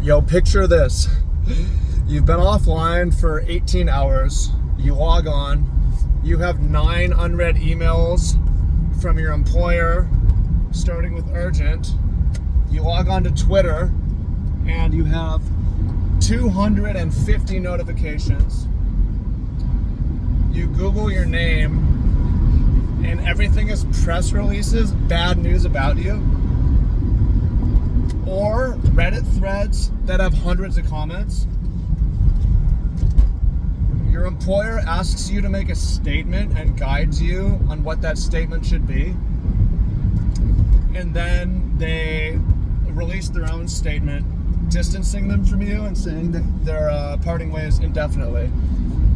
Yo, picture this. You've been offline for 18 hours. You log on. You have 9 unread emails from your employer, starting with urgent. You log on to Twitter, and you have 250 notifications. You Google your name, and everything is press releases, bad news about you, or Reddit threads that have hundreds of comments. Your employer asks you to make a statement and guides you on what that statement should be, and then they release their own statement distancing them from you and saying that they're parting ways indefinitely.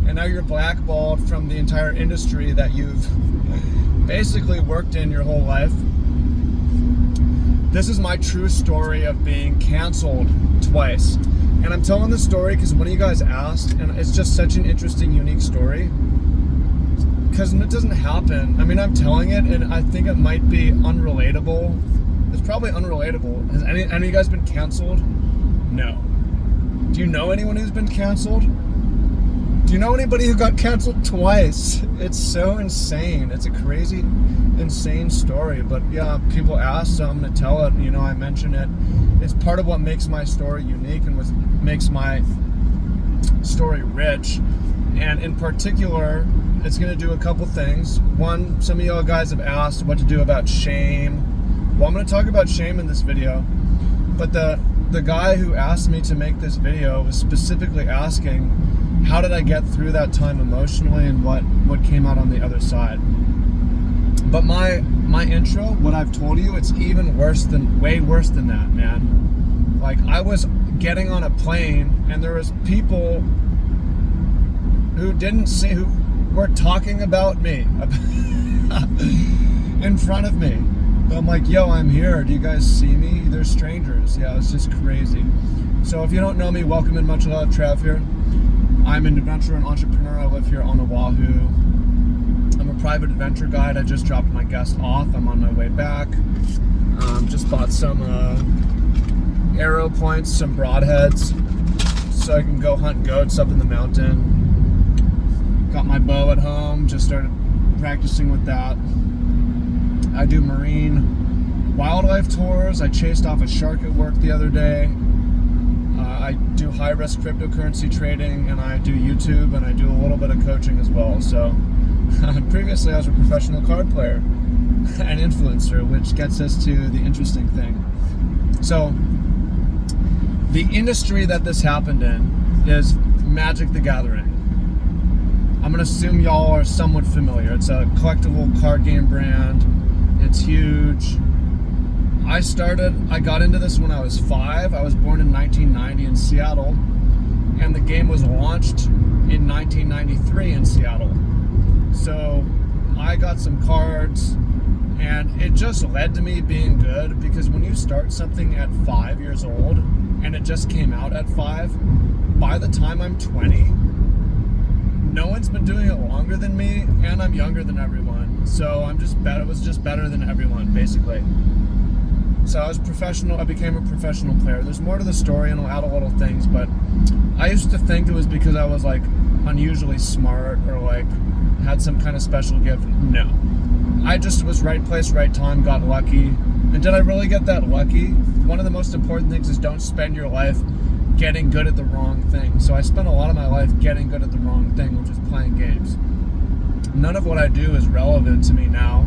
And now you're blackballed from the entire industry that you've basically worked in your whole life. This is my true story of being canceled twice. And I'm telling this story because one of you guys asked, and it's just such an interesting, unique story. Because it doesn't happen. I mean, I'm telling it, and I think it might be unrelatable. It's probably unrelatable. Has any of you guys been canceled? No. Do you know anyone who's been canceled? Do you know anybody who got canceled twice? It's so insane. It's a crazy, insane story. But yeah, people ask, so I'm going to tell it. You know, I mention it. It's part of what makes my story unique and what makes my story rich. And in particular, it's going to do a couple things. One, some of y'all guys have asked what to do about shame. Well, I'm going to talk about shame in this video. But the guy who asked me to make this video was specifically asking, how did I get through that time emotionally and what came out on the other side? But my intro, what I've told you, it's even way worse than that, man. Like, I was getting on a plane and there was people who who were talking about me in front of me. I'm like, yo, I'm here. Do you guys see me? They're strangers. Yeah, it's just crazy. So if you don't know me, welcome and much love. Trav here. I'm an adventurer and entrepreneur. I live here on Oahu. I'm a private adventure guide. I just dropped my guest off. I'm on my way back. Just bought some arrow points, some broadheads, so I can go hunt goats up in the mountain. Got my bow at home. Just started practicing with that. I do marine wildlife tours. I chased off a shark at work the other day. I do high-risk cryptocurrency trading, and I do YouTube, and I do a little bit of coaching as well. So previously I was a professional card player and influencer, which gets us to the interesting thing. So the industry that this happened in is Magic the Gathering. I'm going to assume y'all are somewhat familiar. It's a collectible card game brand. It's huge. I got into this when I was 5. I was born in 1990 in Seattle, and the game was launched in 1993 in Seattle. So I got some cards, and it just led to me being good, because when you start something at 5 years old, and it just came out at 5, by the time I'm 20, no one's been doing it longer than me, and I'm younger than everyone. So it was just better than everyone, basically. So I became a professional player. There's more to the story, and I'll add a little things, but I used to think it was because I was like unusually smart or like had some kind of special gift. No. I just was right place, right time, got lucky. And did I really get that lucky? One of the most important things is don't spend your life getting good at the wrong thing. So I spent a lot of my life getting good at the wrong thing, which is playing games. None of what I do is relevant to me now,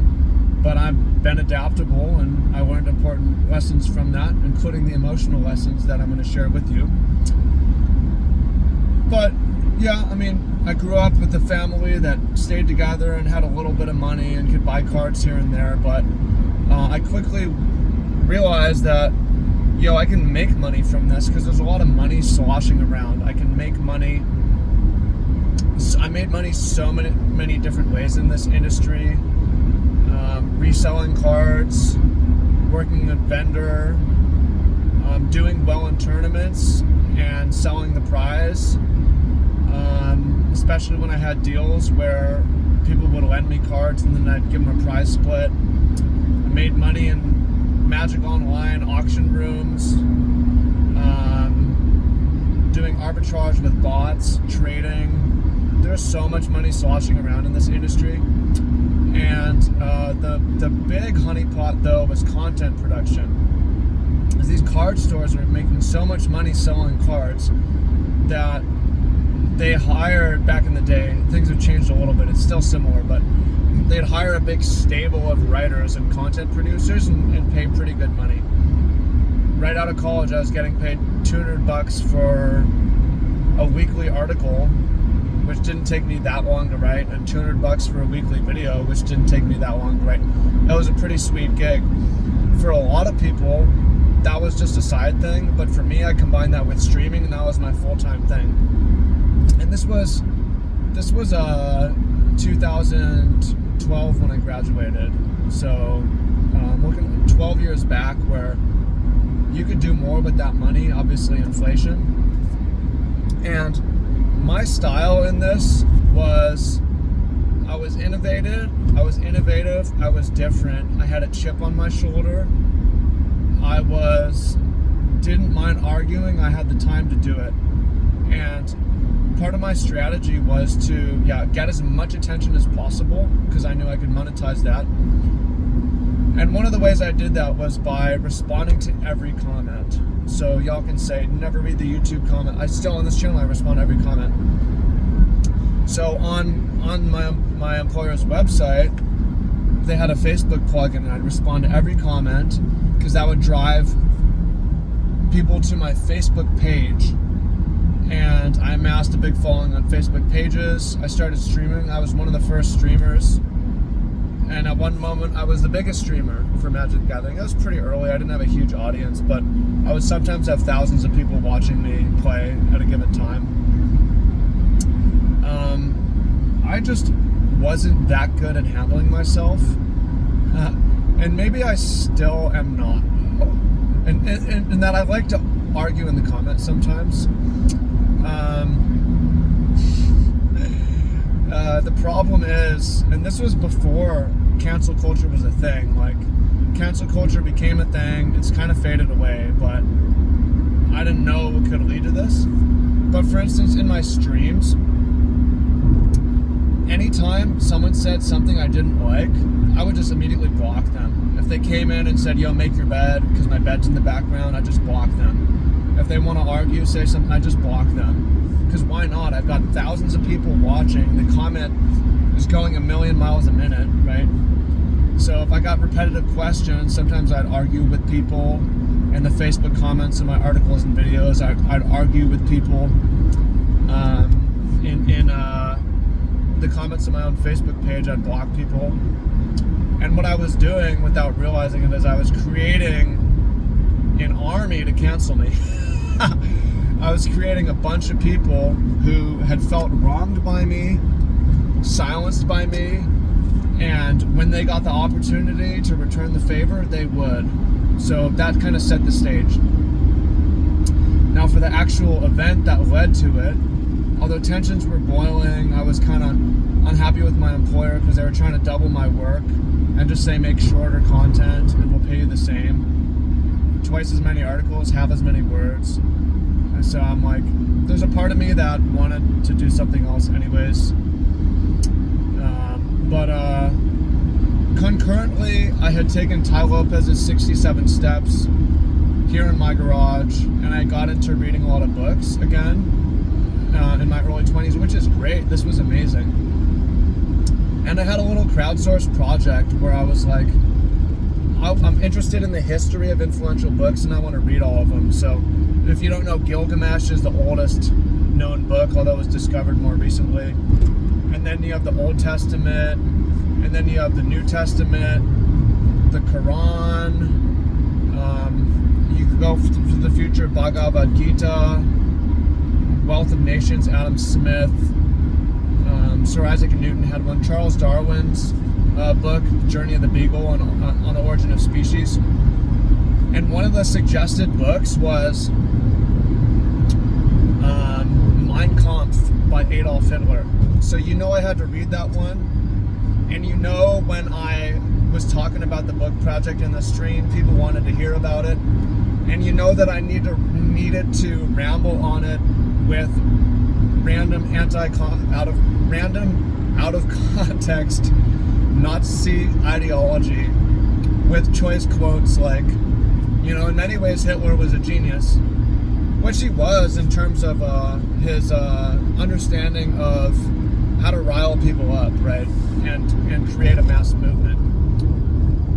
but I've been adaptable, and I learned important lessons from that, including the emotional lessons that I'm going to share with you. But yeah, I mean, I grew up with a family that stayed together and had a little bit of money and could buy cards here and there, but I quickly realized that, I can make money from this, because there's a lot of money sloshing around. I can make money. I made money so many different ways in this industry. Reselling cards, working a vendor, doing well in tournaments and selling the prize, especially when I had deals where people would lend me cards and then I'd give them a prize split. I made money in Magic Online auction rooms, arbitrage with bots, trading. There's so much money sloshing around in this industry. And the big honeypot, though, was content production. As these card stores were making so much money selling cards that they hired, back in the day, things have changed a little bit, it's still similar, but they'd hire a big stable of writers and content producers and pay pretty good money. Right out of college, I was getting paid $200 for a weekly article, which didn't take me that long to write, and $200 for a weekly video, which didn't take me that long to write. That was a pretty sweet gig. For a lot of people, that was just a side thing, but for me, I combined that with streaming, and that was my full-time thing. And this was 2012 when I graduated, so looking 12 years back, where you could do more with that money, obviously inflation. And my style in this was, I was innovative, I was different, I had a chip on my shoulder, didn't mind arguing, I had the time to do it. And part of my strategy was to get as much attention as possible, because I knew I could monetize that. And one of the ways I did that was by responding to every comment. So y'all can say, never read the YouTube comment. I still, on this channel, I respond to every comment. So on my employer's website, they had a Facebook plugin, and I'd respond to every comment, because that would drive people to my Facebook page. And I amassed a big following on Facebook pages. I started streaming. I was one of the first streamers. And at one moment, I was the biggest streamer for Magic the Gathering. It was pretty early. I didn't have a huge audience, but I would sometimes have thousands of people watching me play at a given time. I just wasn't that good at handling myself. And maybe I still am not. And that I like to argue in the comments sometimes. The problem is, and this was before cancel culture was a thing, like cancel culture became a thing, it's kind of faded away, but I didn't know what could lead to this. But for instance, in my streams, anytime someone said something I didn't like, I would just immediately block them. If they came in and said, yo, make your bed, because my bed's in the background, I just block them. If they want to argue, say something, I just block them. Because why not? I've got thousands of people watching. The comment is going a million miles a minute, right? So if I got repetitive questions, sometimes I'd argue with people in the Facebook comments of my articles and videos. I'd argue with people in the comments of my own Facebook page. I'd block people. And what I was doing without realizing it is I was creating an army to cancel me. I was creating a bunch of people who had felt wronged by me, silenced by me, and when they got the opportunity to return the favor, they would. So that kind of set the stage. Now for the actual event that led to it, although tensions were boiling, I was kind of unhappy with my employer because they were trying to double my work and just say make shorter content and we'll pay you the same. Twice as many articles, half as many words. And so I'm like, there's a part of me that wanted to do something else anyways. But concurrently, I had taken Tai Lopez's 67 Steps here in my garage, and I got into reading a lot of books again in my early 20s, which is great. This was amazing. And I had a little crowdsourced project where I was like, I'm interested in the history of influential books, and I want to read all of them. So if you don't know, Gilgamesh is the oldest known book, although it was discovered more recently. And then you have the Old Testament, and then you have the New Testament, the Quran, you could go to the future, Bhagavad Gita, Wealth of Nations, Adam Smith, Sir Isaac Newton had one, Charles Darwin's book, Journey of the Beagle on the Origin of Species. And one of the suggested books was Mein Kampf by Adolf Hitler. So you know I had to read that one, and you know when I was talking about the book project in the stream, people wanted to hear about it, and you know that I needed to ramble on it with random out of context Nazi ideology with choice quotes like, in many ways Hitler was a genius, which he was in terms of his understanding of how to rile people up, right, and create a mass movement.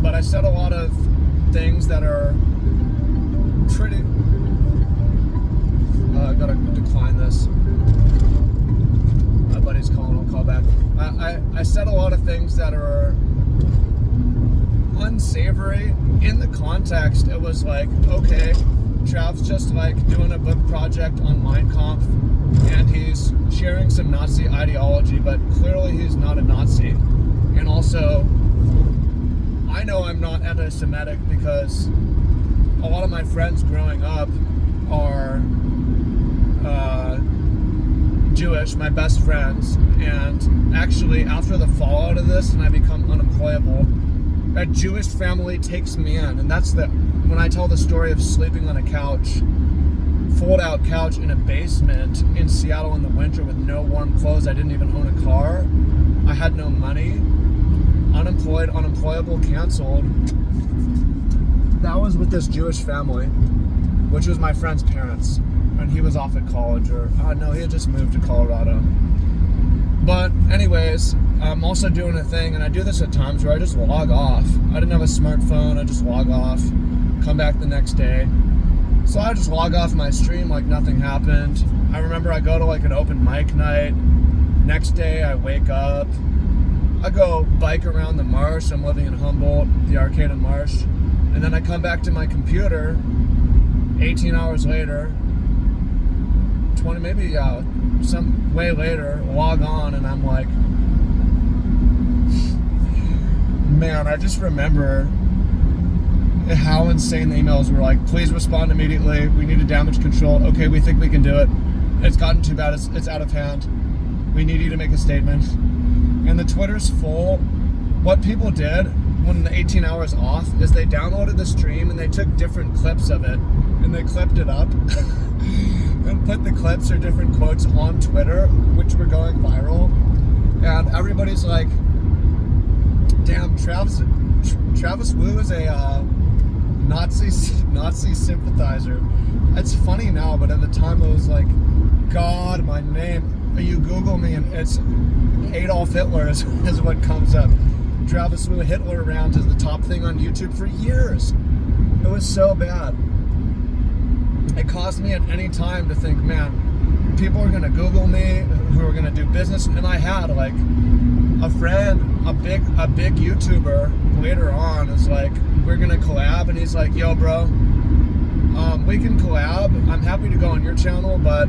But I said a lot of things that are pretty... I gotta decline this. My buddy's calling, I'll call back. I said a lot of things that are unsavory. In the context, it was like, okay, Trav's just like doing a book project on Mein Kampf, and he's sharing some Nazi ideology, but clearly he's not a Nazi. And also, I know I'm not anti-Semitic because a lot of my friends growing up are Jewish, my best friends, and actually after the fallout of this and I become unemployable, a Jewish family takes me in, and that's when I tell the story of sleeping on a couch, fold-out couch in a basement in Seattle in the winter with no warm clothes. I didn't even own a car. I had no money. Unemployed, unemployable, canceled. That was with this Jewish family, which was my friend's parents, and he was off at college, or no, he had just moved to Colorado. But anyways, I'm also doing a thing, and I do this at times where I just log off. I didn't have a smartphone. I just log off, come back the next day. So I just log off my stream like nothing happened. I remember I go to like an open mic night. Next day I wake up. I go bike around the marsh. I'm living in Humboldt, the Arcata Marsh. And then I come back to my computer 18 hours later, 20, maybe some way later, log on, and I'm like, man, I just remember how insane the emails were. Like, please respond immediately. We need a damage control. Okay, we think we can do it. It's gotten too bad. It's out of hand. We need you to make a statement. And the Twitter's full. What people did when the 18 hours off is they downloaded the stream and they took different clips of it and they clipped it up and put the clips or different quotes on Twitter, which were going viral. And everybody's like, damn, Travis Wu is a Nazi sympathizer. It's funny now, but at the time it was like, God, my name. You Google me and it's Adolf Hitler is what comes up. Travis Wu Hitler rounds is the top thing on YouTube for years. It was so bad. It caused me at any time to think, man, people are gonna Google me who are gonna do business. And I had like a friend, a big YouTuber later on is like, we're gonna collab, and he's like, yo bro, we can collab. I'm happy to go on your channel, but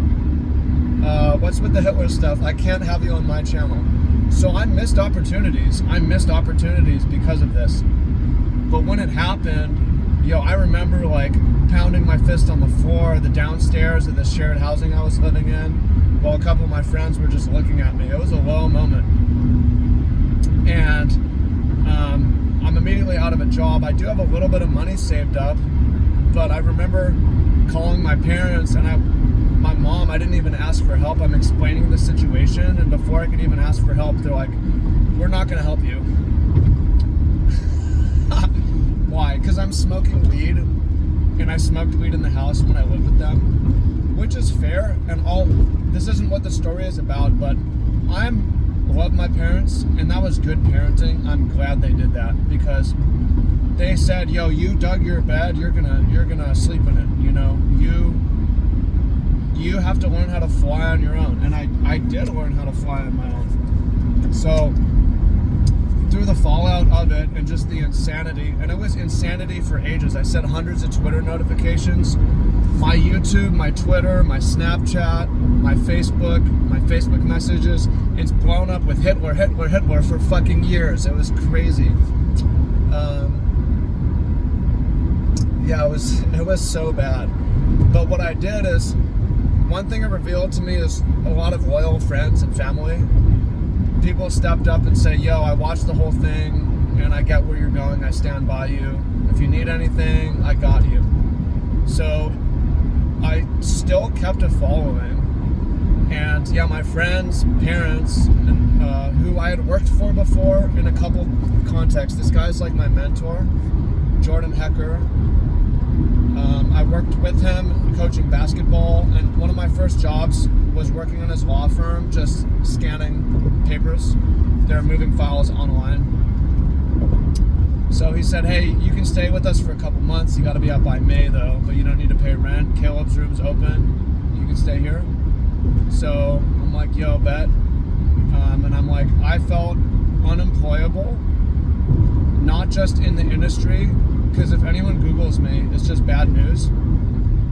what's with the Hitler stuff? I can't have you on my channel. So I missed opportunities. Because of this. But when it happened, I remember like pounding my fist on the floor, the downstairs of the shared housing I was living in, while a couple of my friends were just looking at me. It was a low moment. And I'm immediately out of a job. I do have a little bit of money saved up, but I remember calling my parents, and my mom, I didn't even ask for help. I'm explaining the situation, and before I could even ask for help, they're like, we're not going to help you. Why? Because I'm smoking weed, and I smoked weed in the house when I lived with them, which is fair, and this isn't what the story is about, but I love my parents, and that was good parenting. I'm glad they did that, because they said, yo, you dug your bed, you're gonna sleep in it, you have to learn how to fly on your own. And I did learn how to fly on my own. So through the fallout of it and just the insanity, and it was insanity for ages. I set hundreds of Twitter notifications, my YouTube, my Twitter, my Snapchat, my Facebook messages. It's blown up with Hitler for fucking years. It was crazy. It was so bad. But what I did is, one thing it revealed to me is a lot of loyal friends and family. People stepped up and say, yo, I watched the whole thing and I get where you're going. I stand by you. If you need anything, I got you. So I still kept a following. And yeah, my friends, parents, who I had worked for before in a couple contexts. This guy's like my mentor, Jordan Hecker. I worked with him coaching basketball, and one of my first jobs was working on his law firm, just scanning papers. They're moving files online. So he said, hey, you can stay with us for a couple months. You got to be out by May though, but you don't need to pay rent. Caleb's room's open. You can stay here. So I'm like, yo, bet. And I'm like, I felt unemployable, not just in the industry, because if anyone Googles me, it's just bad news.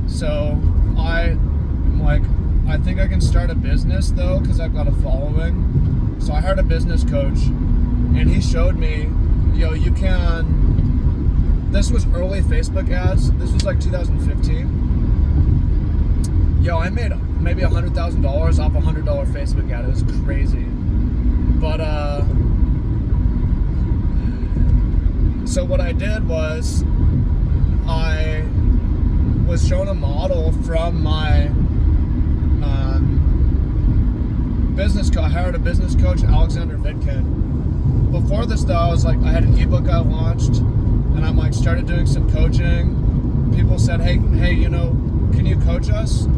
So I'm like, I think I can start a business though, because I've got a following. So I hired a business coach, and he showed me, yo, you can, this was early Facebook ads. This was like 2015. Yo, I made maybe $100,000 off a $100 Facebook ad. It was crazy. But, so what I did was, I was shown a model from my business coach. I hired a business coach, Alexander Vidkin. Before this though, I was like, I had an ebook I launched, and I'm like, started doing some coaching. People said, hey, you know, can you coach us?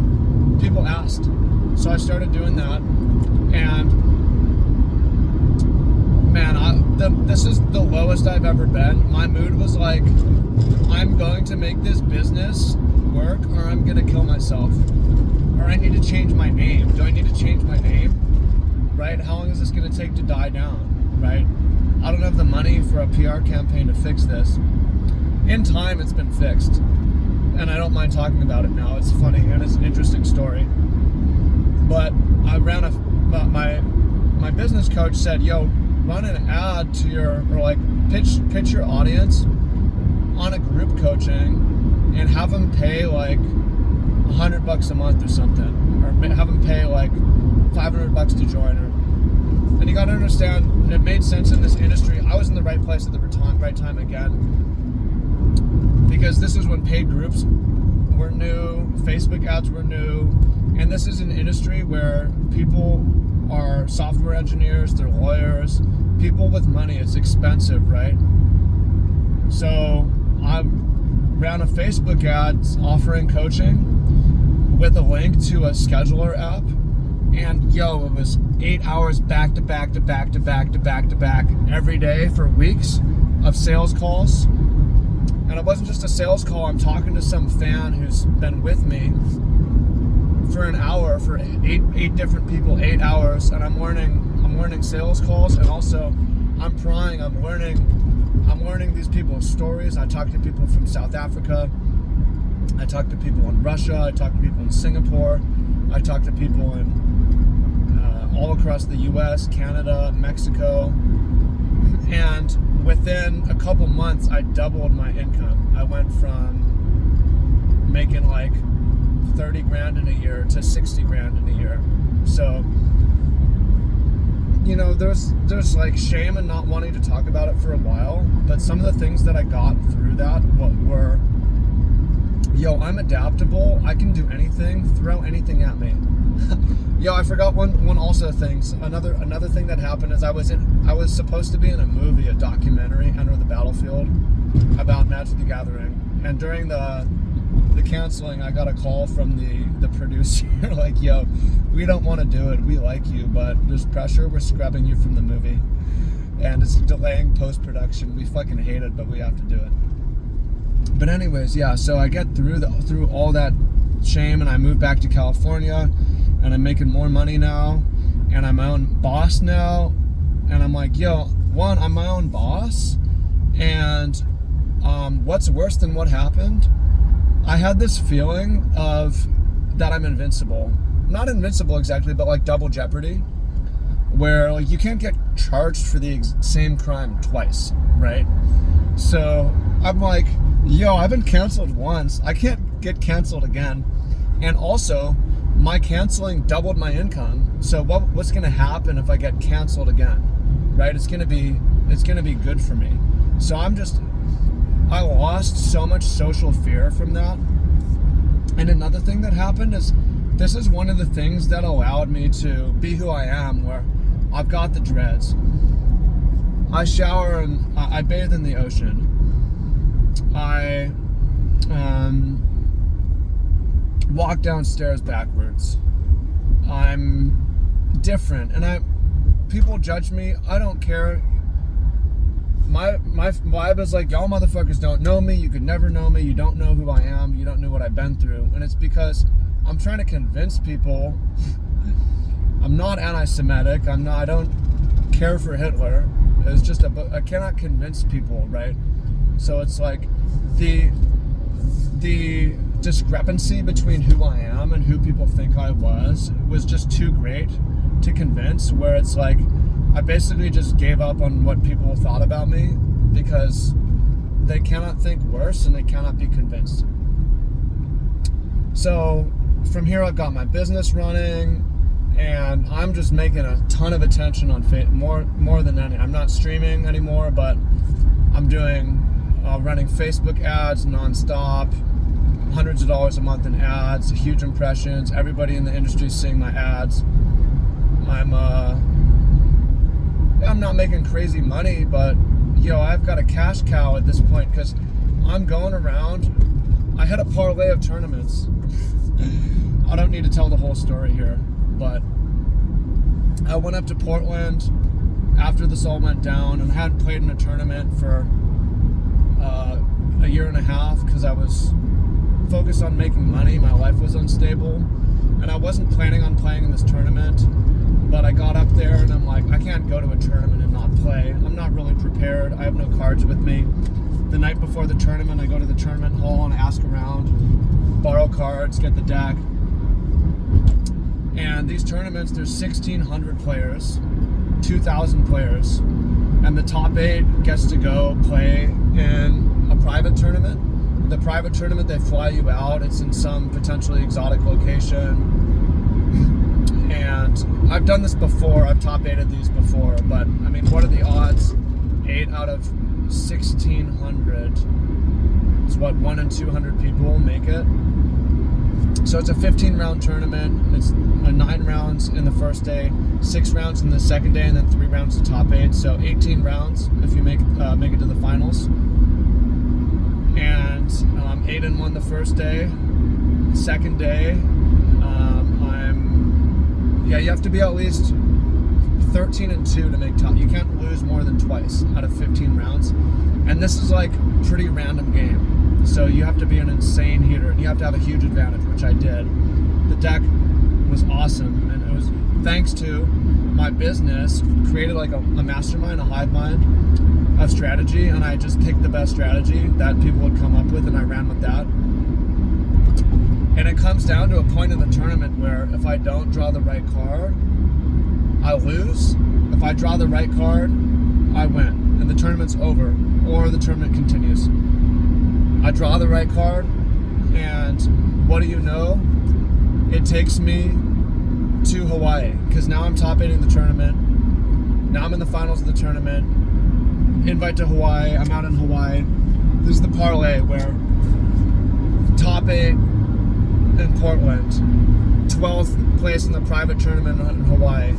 People asked. So I started doing that, and man, this is the lowest I've ever been. My mood was like, I'm going to make this business work, or I'm gonna kill myself, or I need to change my name. Do I need to change my name? Right? How long is this gonna take to die down? Right? I don't have the money for a PR campaign to fix this. In time, it's been fixed, and I don't mind talking about it now. It's funny and it's an interesting story. But I ran my business coach said, yo, run an ad to your, or like pitch your audience on a group coaching, and have them pay like $100 a month or something, or have them pay like $500 to join her. And you gotta understand, it made sense in this industry. I was in the right place at the right time again, because this is when paid groups were new, Facebook ads were new, and this is an industry where people are software engineers, they're lawyers, people with money. It's expensive, right? So I ran a Facebook ad offering coaching with a link to a scheduler app, and yo, it was 8 hours back to back to back to back to back to back every day for weeks of sales calls. And it wasn't just a sales call. I'm talking to some fan who's been with me for an hour, for eight different people, 8 hours, and I'm learning sales calls, and also I'm learning these people's stories. I talk to people from South Africa, I talk to people in Russia, I talk to people in Singapore, I talk to people in all across the US, Canada, Mexico, and within a couple months I doubled my income. I went from making like 30 grand in a year to 60 grand in a year. So, you know, there's like shame in not wanting to talk about it for a while, but some of the things that I got through that were, yo, I'm adaptable. I can do anything. Throw anything at me. Yo, I forgot one also things. Another thing that happened is I was supposed to be in a movie, a documentary, Enter the Battlefield, about Magic the Gathering. And during the canceling, I got a call from the producer like, yo, we don't want to do it. We like you, but there's pressure. We're scrubbing you from the movie, and it's delaying post-production. We fucking hate it, but we have to do it. But anyways, yeah, so I get through all that shame, and I moved back to California, and I'm making more money now, and I'm my own boss now, and I'm like, yo, one, I'm my own boss, and what's worse than what happened? I had this feeling of that I'm invincible. Not invincible exactly, but like double jeopardy, where like you can't get charged for the same crime twice, right? So I'm like, yo, I've been canceled once. I can't get canceled again. And also, my canceling doubled my income. So what's gonna happen if I get canceled again, right? It's gonna be good for me. So I lost so much social fear from that. And another thing that happened is this is one of the things that allowed me to be who I am, where I've got the dreads. I shower and I bathe in the ocean. I walk downstairs backwards. I'm different, and people judge me. I don't care. My vibe is like, y'all motherfuckers don't know me. You could never know me. You don't know who I am. You don't know what I've been through. And it's because I'm trying to convince people I'm not anti-Semitic. I don't care for Hitler. It's just I cannot convince people, right? So it's like the discrepancy between who I am and who people think I was just too great to convince, where it's like I basically just gave up on what people thought about me because they cannot think worse and they cannot be convinced. So from here, I've got my business running, and I'm just making a ton of attention on more than any. I'm not streaming anymore, but I'm running Facebook ads nonstop, hundreds of dollars a month in ads, huge impressions. Everybody in the industry is seeing my ads. I'm not making crazy money, but I've got a cash cow at this point because I'm going around. I had a parlay of tournaments. I don't need to tell the whole story here, but I went up to Portland after this all went down, and I hadn't played in a tournament for a year and a half because I was focused on making money. My life was unstable, and I wasn't planning on playing in this tournament. But I got up there and I'm like, I can't go to a tournament and not play. I'm not really prepared. I have no cards with me. The night before the tournament, I go to the tournament hall and ask around, borrow cards, get the deck. And these tournaments, there's 1,600 players, 2,000 players, and the top 8 gets to go play in a private tournament. The private tournament, they fly you out. It's in some potentially exotic location. And I've done this before. I've top 8'd these before, but I mean, what are the odds? 8 out of 1,600 is what 1 in 200 people make it. So it's a 15-round tournament. It's 9 rounds in the first day, 6 rounds in the second day, and then 3 rounds to top 8. So 18 rounds if you make it to the finals. And 8-1 the first day. Second day, you have to be at least 13-2 to make top. You can't lose more than twice out of 15 rounds. And this is like pretty random game. So you have to be an insane hitter, and you have to have a huge advantage, which I did. The deck was awesome, and it was thanks to my business, created like a mastermind, a hive mind of strategy, and I just picked the best strategy that people would come up with, and I ran with that. And it comes down to a point in the tournament where if I don't draw the right card, I lose. If I draw the right card, I win. And the tournament's over, or the tournament continues. I draw the right card, and what do you know? It takes me to Hawaii, because now I'm top 8 in the tournament. Now I'm in the finals of the tournament. Invite to Hawaii. I'm out in Hawaii. This is the parlay where top 8 in Portland, 12th place in the private tournament in Hawaii.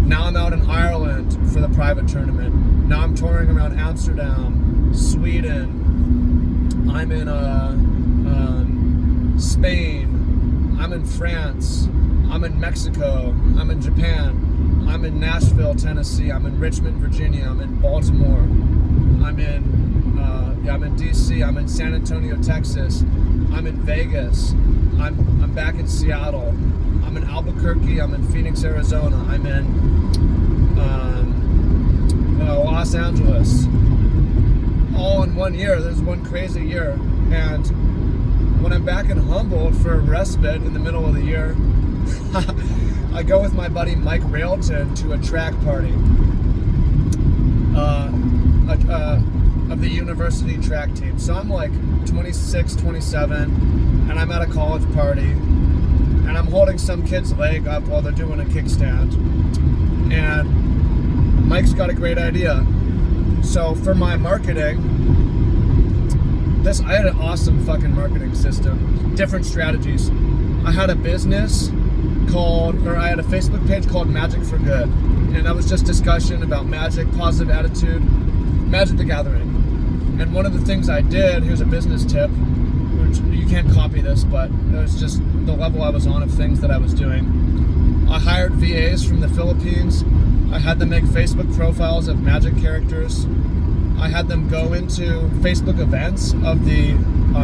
Now I'm out in Ireland for the private tournament. Now I'm touring around Amsterdam, Sweden. I'm in Spain. I'm in France. I'm in Mexico. I'm in Japan. I'm in Nashville, Tennessee. I'm in Richmond, Virginia. I'm in Baltimore. I'm in DC. I'm in San Antonio, Texas. I'm in Vegas. I'm back in Seattle. I'm in Albuquerque. I'm in Phoenix, Arizona. I'm in Los Angeles. All in 1 year. There's one crazy year. And when I'm back in Humboldt for a respite in the middle of the year, I go with my buddy Mike Railton to a track party of the university track team. So I'm like 26, 27, and I'm at a college party, and I'm holding some kid's leg up while they're doing a kickstand. And Mike's got a great idea. So for my marketing, I had an awesome fucking marketing system, different strategies. I had a business I had a Facebook page called Magic for Good, and that was just discussion about magic, positive attitude, Magic the Gathering. And one of the things I did, here's a business tip, which you can't copy this, but it was just the level I was on of things that I was doing. I hired VAs from the Philippines. I had them make Facebook profiles of Magic characters. I had them go into Facebook events of the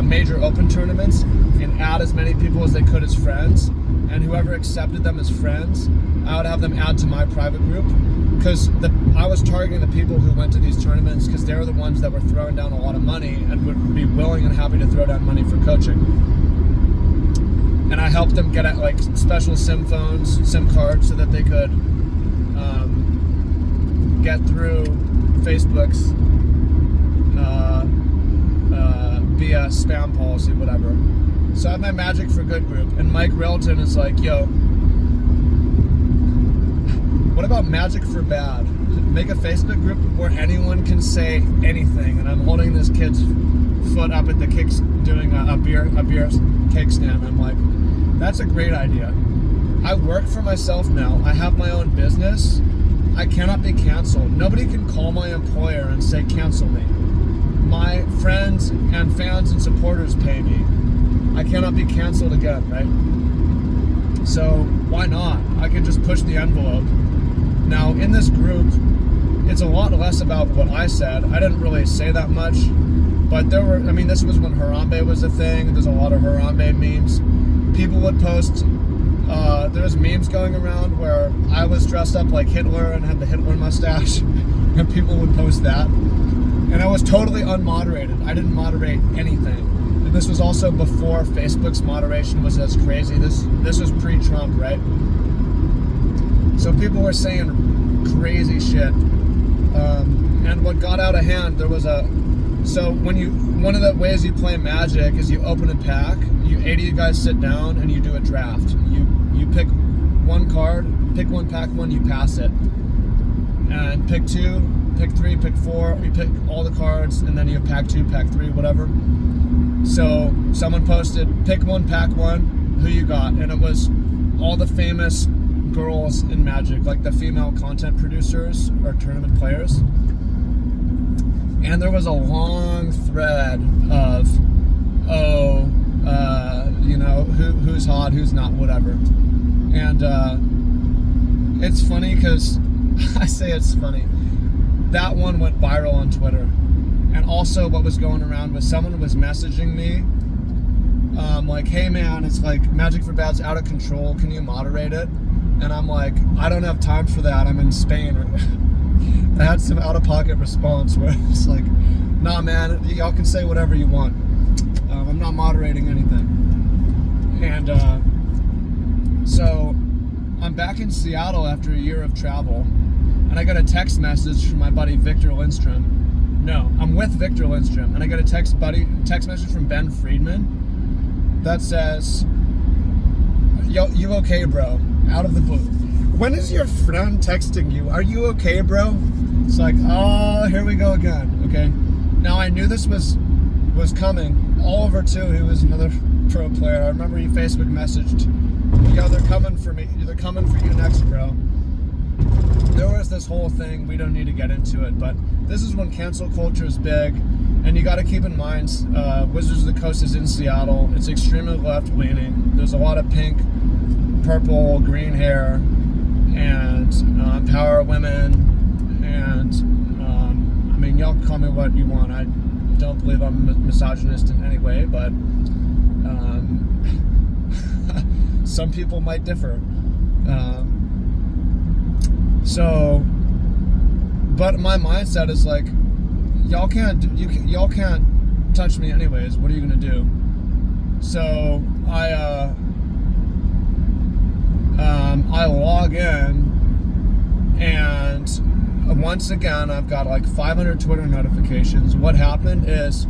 major open tournaments and add as many people as they could as friends. And whoever accepted them as friends, I would have them add to my private group, because I was targeting the people who went to these tournaments because they were the ones that were throwing down a lot of money and would be willing and happy to throw down money for coaching. And I helped them get at like special SIM phones, SIM cards, so that they could get through Facebook's via spam policy, whatever. So I have my Magic for Good group, and Mike Railton is like, yo, what about Magic for Bad? Make a Facebook group where anyone can say anything. And I'm holding this kid's foot up at the kicks, doing a beer cake stand. I'm like, that's a great idea. I work for myself now. I have my own business. I cannot be canceled. Nobody can call my employer and say, cancel me. My friends and fans and supporters pay me. I cannot be canceled again, right? So why not? I can just push the envelope. Now in this group, it's a lot less about what I said. I didn't really say that much, but this was when Harambe was a thing. There's a lot of Harambe memes. People would post, there's memes going around where I was dressed up like Hitler and had the Hitler mustache, and people would post that. And I was totally unmoderated. I didn't moderate anything. And this was also before Facebook's moderation was as crazy. This was pre-Trump, right? So people were saying crazy shit. And what got out of hand, one of the ways you play Magic is you open a pack, 80 of you guys sit down and you do a draft. You pick one card, pick one, pack one, you pass it. And pick two, pick three, pick four, you pick all the cards, and then you have pack two, pack three, whatever. So someone posted, pick one, pack one, who you got? And it was all the famous girls in Magic, like the female content producers or tournament players. And there was a long thread of, who's hot, who's not, whatever. And it's funny because, I say it's funny, that one went viral on Twitter. And also what was going around was someone was messaging me, like, hey man, it's like Magic for Bad's out of control, can you moderate it? And I'm like, I don't have time for that, I'm in Spain. I had some out-of-pocket response where it's like, nah man, y'all can say whatever you want. I'm not moderating anything. And so I'm back in Seattle after a year of travel, and I got a text message from my buddy Victor Lindstrom. No, I'm with Victor Lindstrom, and I got a text message from Ben Friedman that says, yo, you okay, bro? Out of the blue. When is your friend texting you? Are you okay, bro? It's like, oh, here we go again. Okay. Now I knew this was coming. Oliver too, who was another pro player. I remember he Facebook messaged, yo, they're coming for me. They're coming for you next, bro. There was this whole thing. We don't need to get into it, but this is when cancel culture is big, and you got to keep in mind, Wizards of the Coast is in Seattle. It's extremely left-leaning. There's a lot of pink, purple, green hair, and power women, and y'all call me what you want. I don't believe I'm a misogynist in any way, but some people might differ. But my mindset is like, y'all can't touch me anyways. What are you gonna do? So I log in, and once again I've got like 500 Twitter notifications. What happened is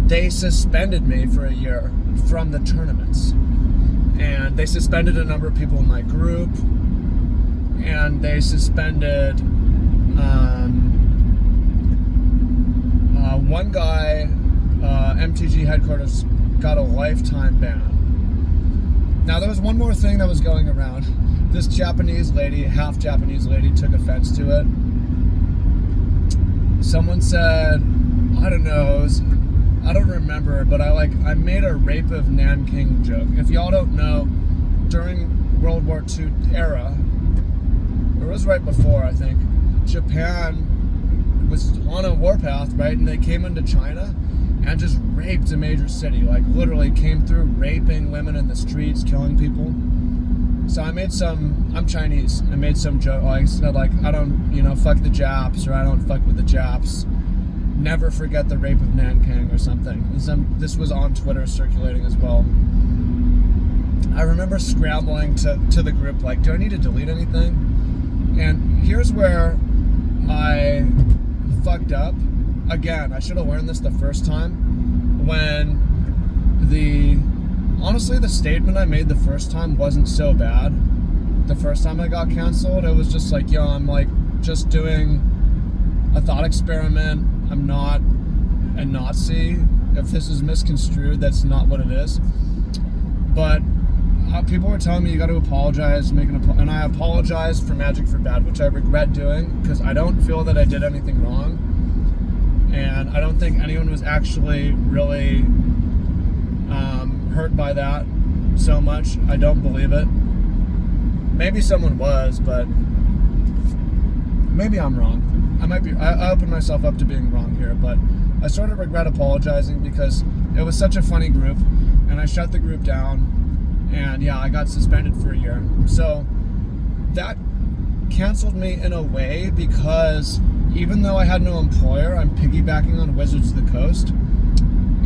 they suspended me for a year from the tournaments, and they suspended a number of people in my group, and they suspended one guy, MTG headquarters, got a lifetime ban. Now, there was one more thing that was going around. This Japanese lady, half Japanese lady, took offense to it. Someone said, I don't know, I don't remember, but I made a rape of Nanking joke. If y'all don't know, during World War II era, it was right before, I think, Japan was on a warpath, right? And they came into China and just raped a major city. Like, literally came through raping women in the streets, killing people. So I'm Chinese. I made some joke. I said, like, I don't, fuck the Japs, or I don't fuck with the Japs. Never forget the rape of Nanking or something. This was on Twitter circulating as well. I remember scrambling to the group, like, do I need to delete anything? And here's where I fucked up. Again, I should have learned this the first time. When honestly, the statement I made the first time wasn't so bad. The first time I got canceled, it was just like, yo, I'm like just doing a thought experiment. I'm not a Nazi. If this is misconstrued, that's not what it is. But people were telling me you got to apologize, and I apologized for Magic for Bad, which I regret doing because I don't feel that I did anything wrong. And I don't think anyone was actually really hurt by that so much. I don't believe it. Maybe someone was, but maybe I'm wrong. I opened myself up to being wrong here, but I sort of regret apologizing because it was such a funny group, and I shut the group down, and yeah, I got suspended for a year. So that canceled me in a way because even though I had no employer, I'm piggybacking on Wizards of the Coast.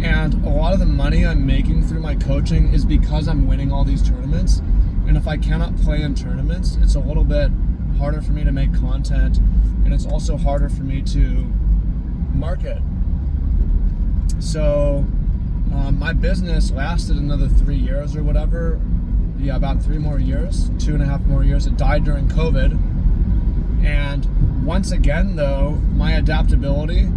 And a lot of the money I'm making through my coaching is because I'm winning all these tournaments. And if I cannot play in tournaments, it's a little bit harder for me to make content. And it's also harder for me to market. So my business lasted another 3 years or whatever. Yeah, about 3 more years, 2.5 more years. It died during COVID. And once again, though, my adaptability,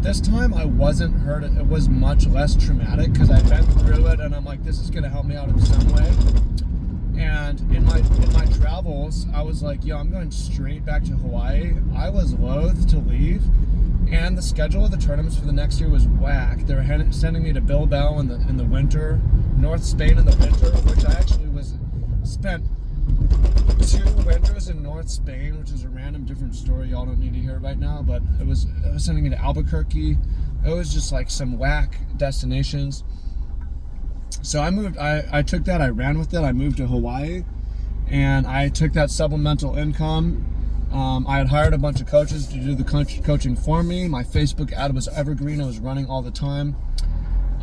this time I wasn't hurt. It was much less traumatic because I went through it and I'm like, this is going to help me out in some way. And in my travels, I was like, yo, I'm going straight back to Hawaii. I was loath to leave. And the schedule of the tournaments for the next year was whack. They were sending me to Bilbao in the winter, North Spain in the winter, which I actually spent 2 winters in North Spain, which is a random different story y'all don't need to hear right now, but it was sending me to Albuquerque. It was just like some whack destinations. So I took that, I ran with it, I moved to Hawaii, and I took that supplemental income. I had hired a bunch of coaches to do the coaching for me. My Facebook ad was evergreen, I was running all the time.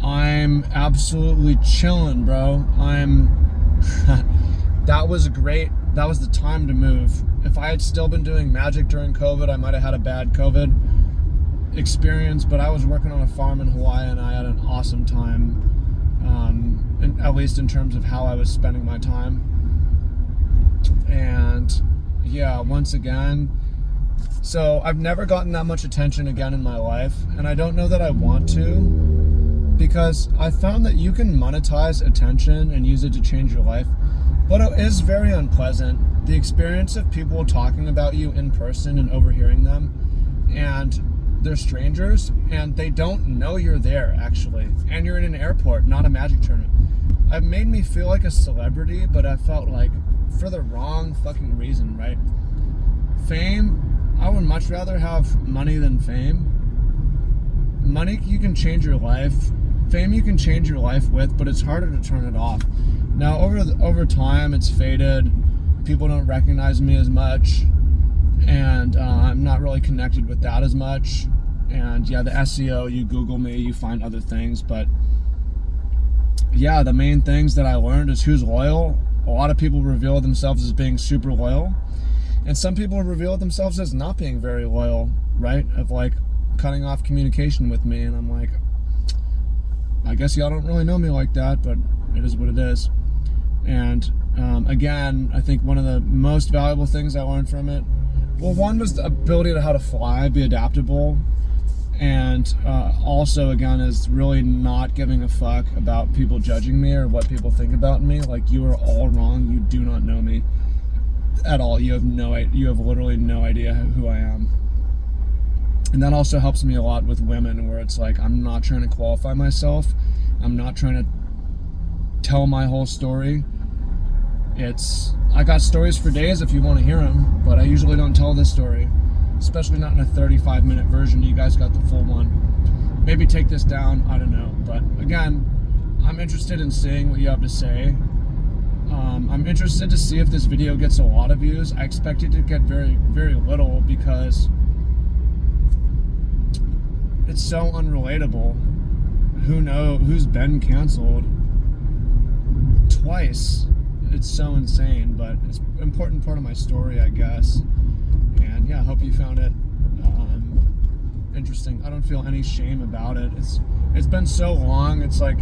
I'm absolutely chilling, bro. That was great. That was the time to move. If I had still been doing Magic during COVID, I might have had a bad COVID experience, but I was working on a farm in Hawaii and I had an awesome time, at least in terms of how I was spending my time. And yeah, once again, so I've never gotten that much attention again in my life, and I don't know that I want to, because I found that you can monetize attention and use it to change your life. But it is very unpleasant. The experience of people talking about you in person and overhearing them, and they're strangers, and they don't know you're there, actually. And you're in an airport, not a Magic tournament. It made me feel like a celebrity, but I felt like for the wrong fucking reason, right? Fame, I would much rather have money than fame. Money, you can change your life. Fame, you can change your life with, but it's harder to turn it off. Now, over time, it's faded. People don't recognize me as much, and I'm not really connected with that as much. And yeah, the SEO, you Google me, you find other things. But yeah, the main things that I learned is who's loyal. A lot of people reveal themselves as being super loyal, and some people reveal themselves as not being very loyal, right? Of like cutting off communication with me, and I'm like, I guess y'all don't really know me like that, but it is what it is. And again, I think one of the most valuable things I learned from it, well, one was the ability to how to fly, be adaptable, And also, again, is really not giving a fuck about people judging me or what people think about me. Like, you are all wrong. You do not know me at all. You have literally no idea who I am. And that also helps me a lot with women, where it's like, I'm not trying to qualify myself. I'm not trying to tell my whole story. I got stories for days if you want to hear them, but I usually don't tell this story, especially not in a 35-minute version. You guys got the full one. Maybe take this down, I don't know. But again, I'm interested in seeing what you have to say. I'm interested to see if this video gets a lot of views. I expect it to get very, very little because it's so unrelatable. Who's been canceled twice? It's so insane, but it's an important part of my story, I guess. And yeah, I hope you found it interesting. I don't feel any shame about it. It's been so long. It's like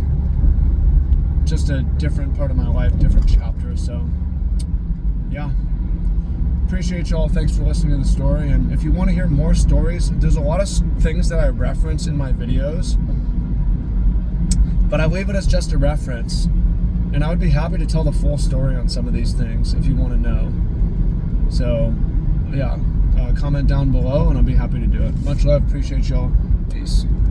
just a different part of my life, different chapter. So yeah, appreciate y'all. Thanks for listening to the story. And if you want to hear more stories, there's a lot of things that I reference in my videos, but I leave it as just a reference. And I would be happy to tell the full story on some of these things if you want to know. So, yeah, comment down below and I'll be happy to do it. Much love. Appreciate y'all. Peace.